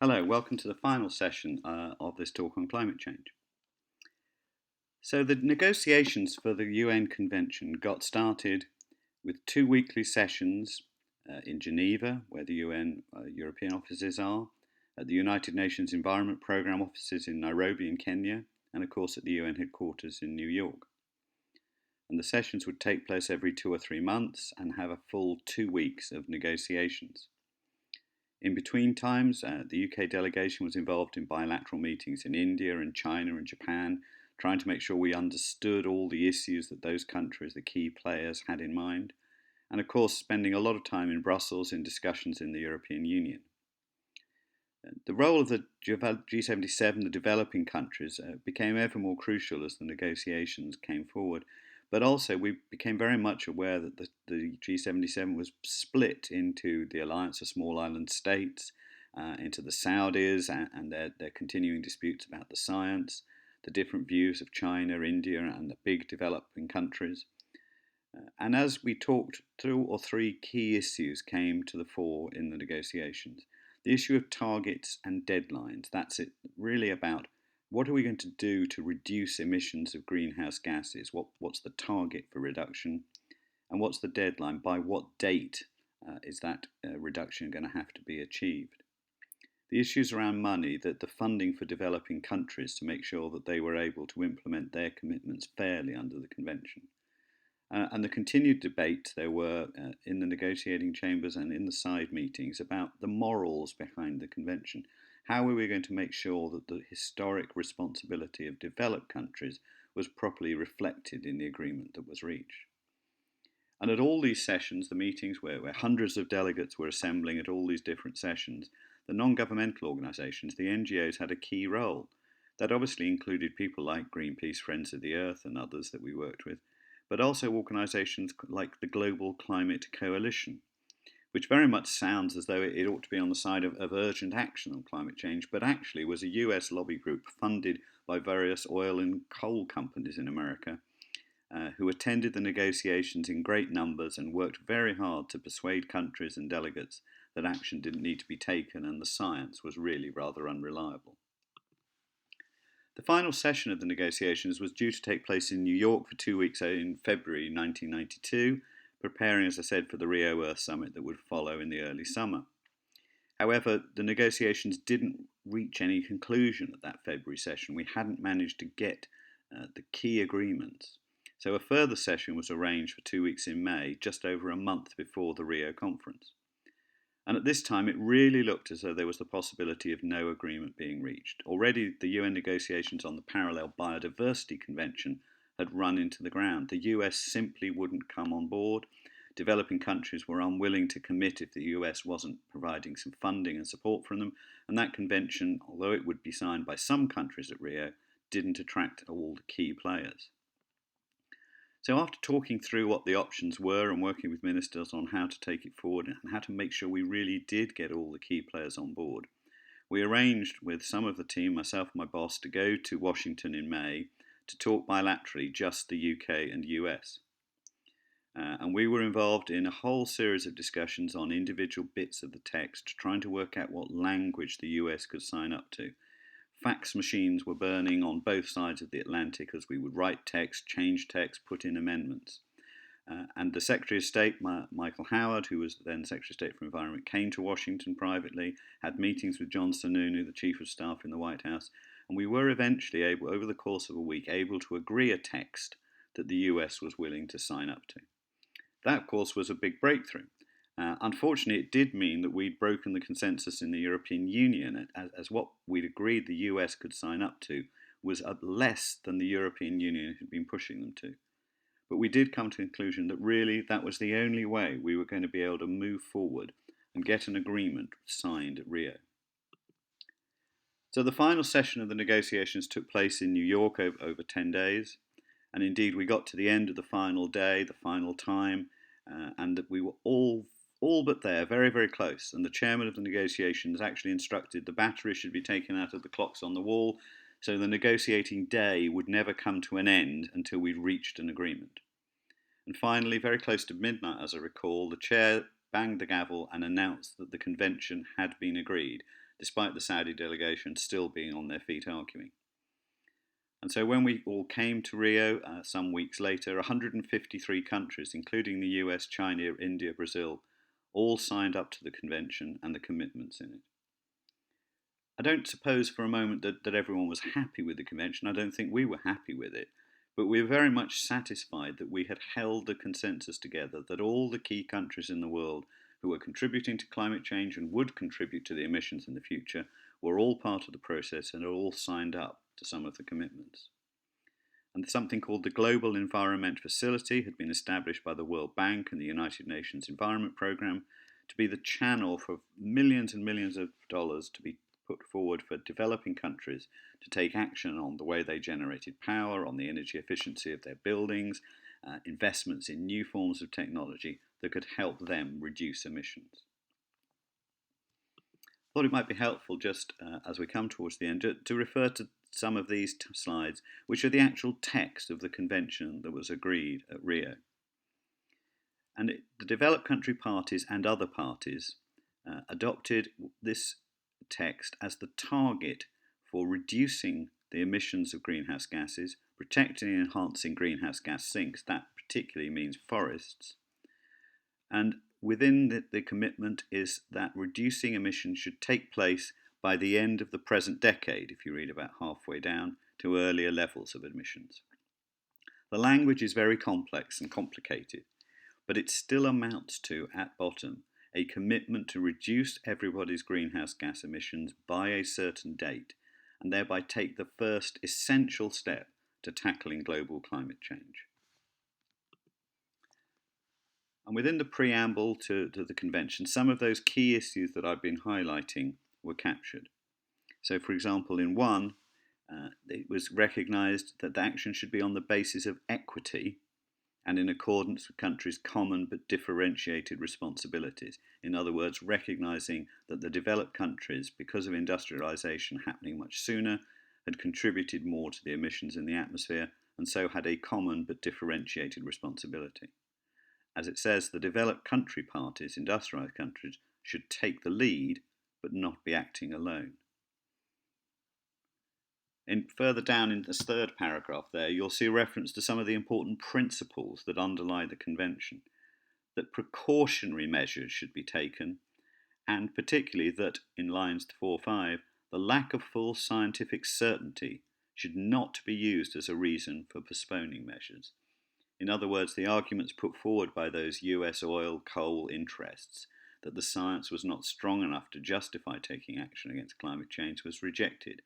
Hello, welcome to the final session of this talk on climate change. So, the negotiations for the UN Convention got started with two weekly sessions in Geneva, where the UN European offices are, at the United Nations Environment Programme offices in Nairobi in Kenya, and of course at the UN headquarters in New York. And the sessions would take place every 2 or 3 months and have a full 2 weeks of negotiations. In between times, the UK delegation was involved in bilateral meetings in India and China and Japan, trying to make sure we understood all the issues that those countries, the key players, had in mind, and of course spending a lot of time in Brussels in discussions in the European Union. The role of the G77, the developing countries, became ever more crucial as the negotiations came forward. But also, we became very much aware that the G77 was split into the Alliance of Small Island States, into the Saudis and their continuing disputes about the science, the different views of China, India, and the big developing countries. And as we talked, 2 or 3 key issues came to the fore in the negotiations. The issue of targets and deadlines. That's it, really about what are we going to do to reduce emissions of greenhouse gases? What's the target for reduction? And what's the deadline? By what date is that reduction going to have to be achieved? The issues around money, that the funding for developing countries to make sure that they were able to implement their commitments fairly under the convention. And the continued debate there were in the negotiating chambers and in the side meetings about the morals behind the convention. How are we going to make sure that the historic responsibility of developed countries was properly reflected in the agreement that was reached? And at all these sessions, the meetings where hundreds of delegates were assembling at all these different sessions, the non-governmental organisations, the NGOs, had a key role. That obviously included people like Greenpeace, Friends of the Earth and others that we worked with, but also organisations like the Global Climate Coalition, which very much sounds as though it ought to be on the side of urgent action on climate change, but actually was a US lobby group funded by various oil and coal companies in America, who attended the negotiations in great numbers and worked very hard to persuade countries and delegates that action didn't need to be taken and the science was really rather unreliable. The final session of the negotiations was due to take place in New York for 2 weeks in February 1992, preparing, as I said, for the Rio Earth Summit that would follow in the early summer. However, the negotiations didn't reach any conclusion at that February session. We hadn't managed to get the key agreements. So a further session was arranged for 2 weeks in May, just over a month before the Rio conference. And at this time, it really looked as though there was the possibility of no agreement being reached. Already, the UN negotiations on the Parallel Biodiversity Convention had run into the ground. The US simply wouldn't come on board. Developing countries were unwilling to commit if the US wasn't providing some funding and support from them. And that convention, although it would be signed by some countries at Rio, didn't attract all the key players. So after talking through what the options were and working with ministers on how to take it forward and how to make sure we really did get all the key players on board, we arranged with some of the team, myself and my boss, to go to Washington in May to talk bilaterally, just the UK and US. And we were involved in a whole series of discussions on individual bits of the text, trying to work out what language the US could sign up to. Fax machines were burning on both sides of the Atlantic as we would write text, change text, put in amendments. And the Secretary of State, Michael Howard, who was then Secretary of State for Environment, came to Washington privately, had meetings with John Sununu, the Chief of Staff in the White House, and we were eventually able, over the course of a week, able to agree a text that the US was willing to sign up to. That, of course, was a big breakthrough. Unfortunately, it did mean that we'd broken the consensus in the European Union, as what we'd agreed the US could sign up to was less than the European Union had been pushing them to. But we did come to the conclusion that really that was the only way we were going to be able to move forward and get an agreement signed at Rio. So the final session of the negotiations took place in New York over 10 days. And indeed, we got to the end of the final day, the final time, and that we were all but there, very, very close. And the chairman of the negotiations actually instructed the batteries should be taken out of the clocks on the wall, so the negotiating day would never come to an end until we'd reached an agreement. And finally, very close to midnight, as I recall, the chair banged the gavel and announced that the convention had been agreed, despite the Saudi delegation still being on their feet arguing. And so when we all came to Rio some weeks later, 153 countries, including the US, China, India, Brazil, all signed up to the convention and the commitments in it. I don't suppose for a moment that everyone was happy with the convention. I don't think we were happy with it. But we were very much satisfied that we had held the consensus together, that all the key countries in the world who were contributing to climate change and would contribute to the emissions in the future were all part of the process and are all signed up to some of the commitments. And something called the Global Environment Facility had been established by the World Bank and the United Nations Environment Programme to be the channel for millions and millions of dollars to be put forward for developing countries to take action on the way they generated power, on the energy efficiency of their buildings, investments in new forms of technology that could help them reduce emissions. I thought it might be helpful just as we come towards the end to refer to some of these slides, which are the actual text of the convention that was agreed at Rio. And the developed country parties and other parties adopted this text as the target for reducing the emissions of greenhouse gases, protecting and enhancing greenhouse gas sinks, that particularly means forests. And within the commitment is that reducing emissions should take place by the end of the present decade, if you read about halfway down, to earlier levels of emissions. The language is very complex and complicated, but it still amounts to, at bottom, a commitment to reduce everybody's greenhouse gas emissions by a certain date, and thereby take the first essential step to tackling global climate change. And within the preamble to the convention, some of those key issues that I've been highlighting were captured. So, for example, in one, it was recognised that the action should be on the basis of equity and in accordance with countries' common but differentiated responsibilities. In other words, recognising that the developed countries, because of industrialisation happening much sooner, had contributed more to the emissions in the atmosphere and so had a common but differentiated responsibility. As it says, the developed country parties, industrialised countries, should take the lead but not be acting alone. And further down in this third paragraph there, you'll see a reference to some of the important principles that underlie the convention, that precautionary measures should be taken, and particularly that, in lines 4-5, the lack of full scientific certainty should not be used as a reason for postponing measures. In other words, the arguments put forward by those US oil, coal interests that the science was not strong enough to justify taking action against climate change was rejected,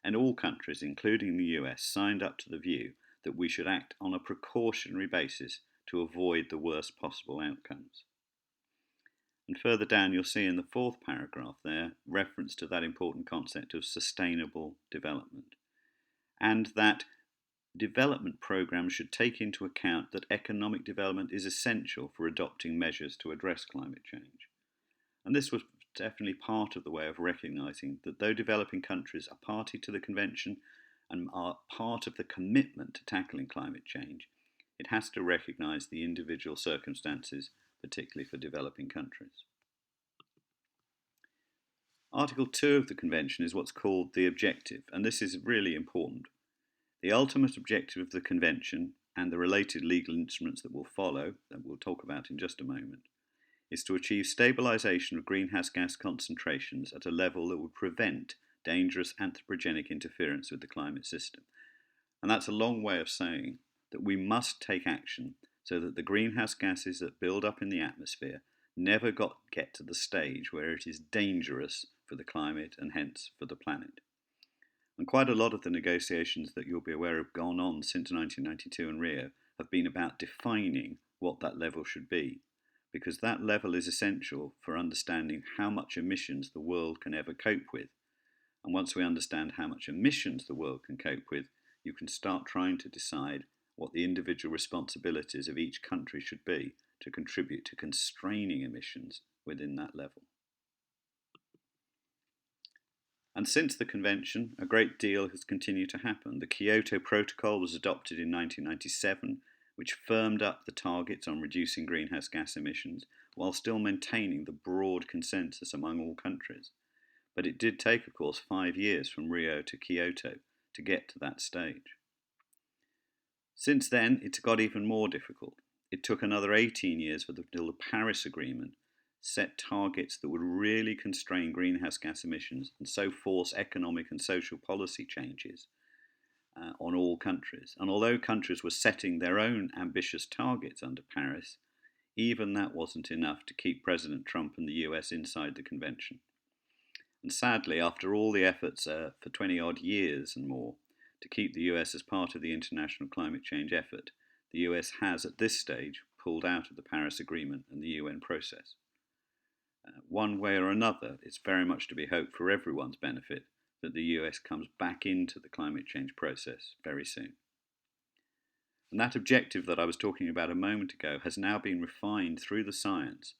and all countries, including the US, signed up to the view that we should act on a precautionary basis to avoid the worst possible outcomes. And further down you'll see in the fourth paragraph there reference to that important concept of sustainable development, and that development programs should take into account that economic development is essential for adopting measures to address climate change. And this was definitely part of the way of recognising that though developing countries are party to the convention and are part of the commitment to tackling climate change, it has to recognise the individual circumstances, particularly for developing countries. Article 2 of the convention is what's called the objective, and this is really important. The ultimate objective of the convention and the related legal instruments that will follow, that we'll talk about in just a moment, is to achieve stabilisation of greenhouse gas concentrations at a level that would prevent dangerous anthropogenic interference with the climate system. And that's a long way of saying that we must take action so that the greenhouse gases that build up in the atmosphere never get to the stage where it is dangerous for the climate and hence for the planet. And quite a lot of the negotiations that you'll be aware have gone on since 1992 in Rio have been about defining what that level should be, because that level is essential for understanding how much emissions the world can ever cope with. And once we understand how much emissions the world can cope with, you can start trying to decide what the individual responsibilities of each country should be to contribute to constraining emissions within that level. And since the convention, a great deal has continued to happen. The Kyoto Protocol was adopted in 1997, which firmed up the targets on reducing greenhouse gas emissions, while still maintaining the broad consensus among all countries. But it did take, of course, 5 years from Rio to Kyoto to get to that stage. Since then, it's got even more difficult. It took another 18 years until the Paris Agreement set targets that would really constrain greenhouse gas emissions and so force economic and social policy changes on all countries. And although countries were setting their own ambitious targets under Paris, even that wasn't enough to keep President Trump and the US inside the convention. And sadly, after all the efforts for 20 odd years and more to keep the US as part of the international climate change effort, the US has at this stage pulled out of the Paris Agreement and the UN process. One way or another, it's very much to be hoped for everyone's benefit that the US comes back into the climate change process very soon. And that objective that I was talking about a moment ago has now been refined through the science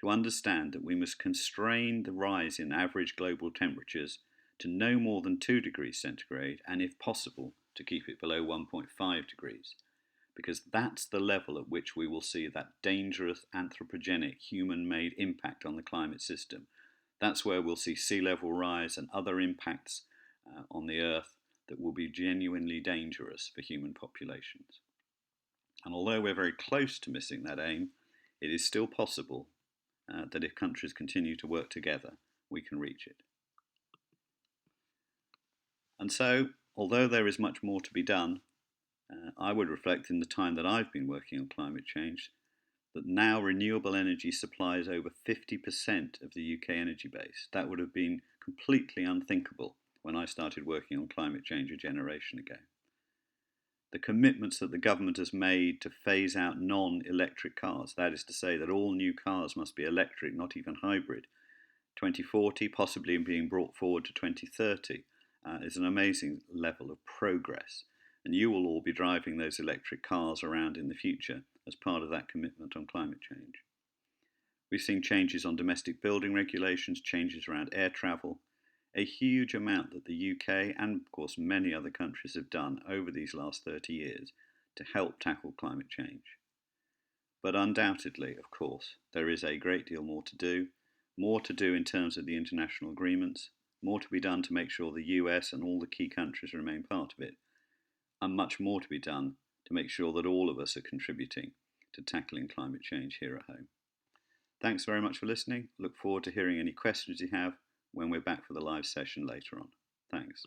to understand that we must constrain the rise in average global temperatures to no more than 2 degrees centigrade, and if possible, to keep it below 1.5 degrees, because that's the level at which we will see that dangerous anthropogenic human-made impact on the climate system. That's where we'll see sea level rise and other impacts on the Earth that will be genuinely dangerous for human populations. And although we're very close to missing that aim, it is still possible that if countries continue to work together, we can reach it. And so, although there is much more to be done, I would reflect in the time that I've been working on climate change that now renewable energy supplies over 50% of the UK energy base. That would have been completely unthinkable when I started working on climate change a generation ago. The commitments that the government has made to phase out non-electric cars, that is to say that all new cars must be electric, not even hybrid, 2040, possibly being brought forward to 2030, is an amazing level of progress. And you will all be driving those electric cars around in the future as part of that commitment on climate change. We've seen changes on domestic building regulations, changes around air travel, a huge amount that the UK and of course many other countries have done over these last 30 years to help tackle climate change. But undoubtedly, of course, there is a great deal more to do in terms of the international agreements, more to be done to make sure the US and all the key countries remain part of it, and much more to be done to make sure that all of us are contributing to tackling climate change here at home. Thanks very much for listening. Look forward to hearing any questions you have when we're back for the live session later on. Thanks.